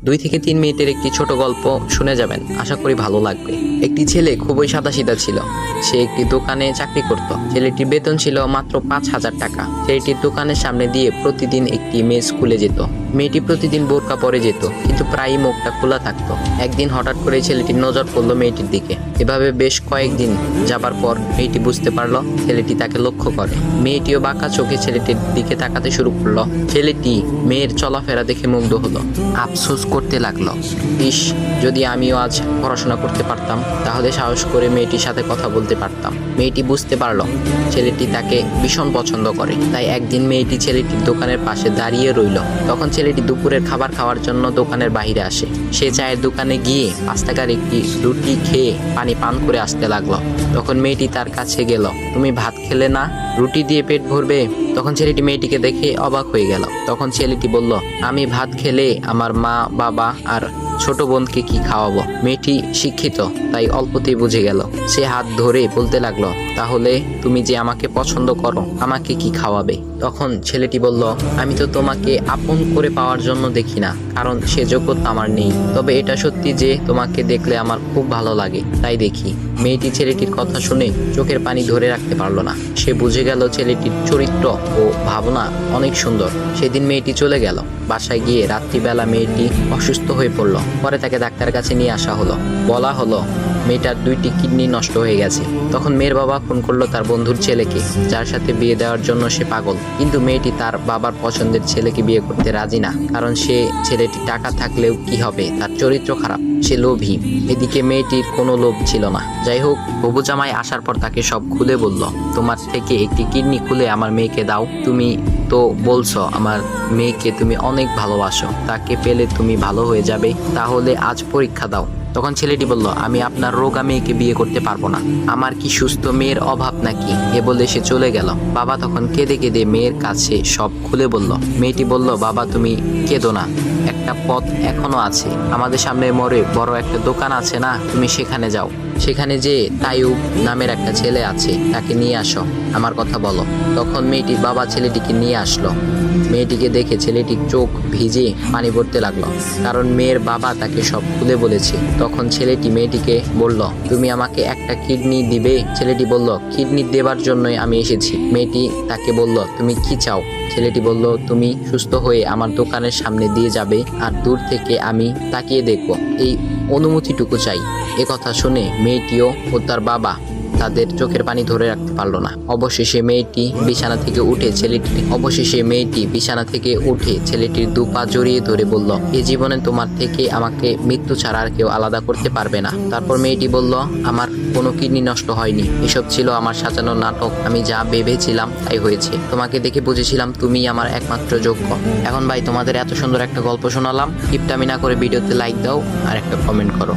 2 থেকে 3 মিনিটের একটি ছোট গল্প শুনে যাবেন, আশা করি ভালো লাগবে। একটি ছেলে খুবই সাদাসিধা ছিল। সে একটি দোকানে চাকরি করত। ছেলেটির বেতন ছিল মাত্র 5,000 টাকা। ছেলেটির দোকানের সামনে দিয়ে প্রতিদিন একটি মেয়ে স্কুলে যেত। মেয়েটি প্রতিদিন বোরকা পরে যেত, কিন্তু প্রায়ই মুখটা খোলা থাকতো। একদিন হঠাৎ করে ছেলেটির নজর পড়লো মেয়েটির দিকে। এভাবে বেশ কয়েকদিন যাবার পর মেয়েটি বুঝতে পারলো ছেলেটি তাকে লক্ষ্য করে। মেয়েটিও বাঁকা চোখে ছেলেটির দিকে তাকাতে শুরু করলো। ছেলেটি মেয়ের চলাফেরা দেখে মুগ্ধ হলো। আফসোস করতে লাগলো, ইস, যদি আমিও আজ পড়াশোনা করতে পারতাম, তাহলে সাহস করে মেয়েটির সাথে কথা বলতে পারতাম। মেয়েটি বুঝতে পারলো ছেলেটি তাকে ভীষণ পছন্দ করে। তাই একদিন মেয়েটি ছেলেটির দোকানের পাশে দাঁড়িয়ে রইল। তখন ছেলেটি দুপুরের খাবার খাওয়ার জন্য দোকানের বাইরে আসে। সে চায়ের দোকানে গিয়ে 5 টাকার একটি রুটি খেয়ে পানি পান করে আসতে লাগলো। তখন মেয়েটি তার কাছে গেল। তুমি ভাত খেলে না, রুটি দিয়ে পেট ভরবে? তখন ছেলেটি মেয়েটিকে দেখে অবাক হয়ে গেল। তখন ছেলেটি বলল, আমি ভাত খেলে আমার মা, বাবা আর ছোট বোনকে কি খাওয়াবো? মেয়েটি শিক্ষিত, তাই অল্পতেই বুঝে গেল। সে হাত ধরে বলতে লাগলো, তাহলে তুমি যে আমাকে পছন্দ করো, আমাকে কি খাওয়াবে? তখন ছেলেটি বলল, আমি তো তোমাকে আপন করে পাওয়ার জন্য দেখি না, কারণ সে যোগ্যতা আমার নেই। তবে এটা সত্যি যে তোমাকে দেখলে আমার খুব ভালো লাগে, তাই দেখি। মেয়েটি ছেলেটির কথা শুনে চোখের পানি ধরে রাখতে পারলো না। সে বুঝে গেল ছেলেটির চরিত্র ও ভাবনা অনেক সুন্দর। সেদিন মেয়েটি চলে গেল। বাসায় গিয়ে রাত্রিবেলা মেয়েটি অসুস্থ হয়ে পড়ল। পরে তাকে ডাক্তারের কাছে নিয়ে আসা হলো। বলা হলো মেয়েটার 2টি কিডনি নষ্ট হয়ে গেছে। তখন মেয়ের বাবা ফোন করলো তার বন্ধুর ছেলেকে, যার সাথে বিয়ে দেওয়ার জন্য সে পাগল। কিন্তু মেয়েটি তার বাবার পছন্দের ছেলেকে বিয়ে করতে রাজি না, কারণ সে ছেলেটি টাকা থাকলেও কি হবে, তার চরিত্র খারাপ, সে লোভী। এদিকে মেয়েটির কোনো লোভ ছিল না। যাই হোক, হবু জামাই আসার পর তাকে সব খুলে বলল, তোমার থেকে একটি কিডনি খুলে আমার মেয়েকে দাও। তুমি তো বলছো আমার মেয়েকে তুমি অনেক ভালোবাসো, তাকে পেলে তুমি ভালো হয়ে যাবে, তাহলে আজ পরীক্ষা দাও। তখন ছেলেটি বলল, আমি আপনার রোগা মেয়েকে বিয়ে করতে পারবো না, আমার কি সুস্থ মেয়ের অভাব নাকি? এ বলে সে চলে গেল। বাবা তখন কেঁদে কেঁদে মেয়ের কাছে সব খুলে বলল। মেয়েটি বলল, বাবা তুমি কেঁদো না, একটা পথ এখনো আছে। আমাদের সামনে মোড়ে বড় একটা দোকান আছে না, তুমি সেখানে যাও। সেখানে যে তাইয়ুব নামের একটা ছেলে আছে, তাকে নিয়ে আসো, আমার কথা বলো। তখন মেয়েটির বাবা ছেলেটিকে নিয়ে আসলো। মেয়েটিকে দেখে ছেলেটির চোখ ভিজে পানি পড়তে লাগলো, কারণ মেয়ের বাবা তাকে সব খুলে বলেছে। তখন ছেলেটি মেয়েটিকে বলল, তুমি আমাকে একটা কিডনি দিবে? ছেলেটি বলল, কিডনি দেবার জন্যই আমি এসেছি। মেয়েটি তাকে বলল, তুমি কি চাও? ছেলেটি বলল, তুমি সুস্থ হয়ে আমার দোকানের সামনে দিয়ে যাবে, আর দূর থেকে আমি তাকিয়ে দেখব, এই অনুমতিটুকু চাই। কথা শুনে মেয়েটিও ও তার বাবা তাদের চোখের পানি ধরে রাখতে পারলো না। অবশেষে মেয়েটি বিছানা থেকে উঠে ছেলেটির 2 পা জড়িয়ে ধরে বলল, এ জীবনে তোমার থেকে আমাকে মৃত্যু ছাড়া আর কেউ আলাদা করতে পারবে না। তারপর মেয়েটি বলল, আমার কোনো কিডনি নষ্ট হয়নি, এসব ছিল আমার সাজানো নাটক, আমি যা ভেবেছিলাম তাই হয়েছে। তোমাকে দেখে বুঝেছিলাম তুমি আমার একমাত্র যোগ্য। এখন ভাই, তোমাদের এত সুন্দর একটা গল্প শোনালাম, কিপটামি না করে ভিডিওতে লাইক দাও আর একটা কমেন্ট করো।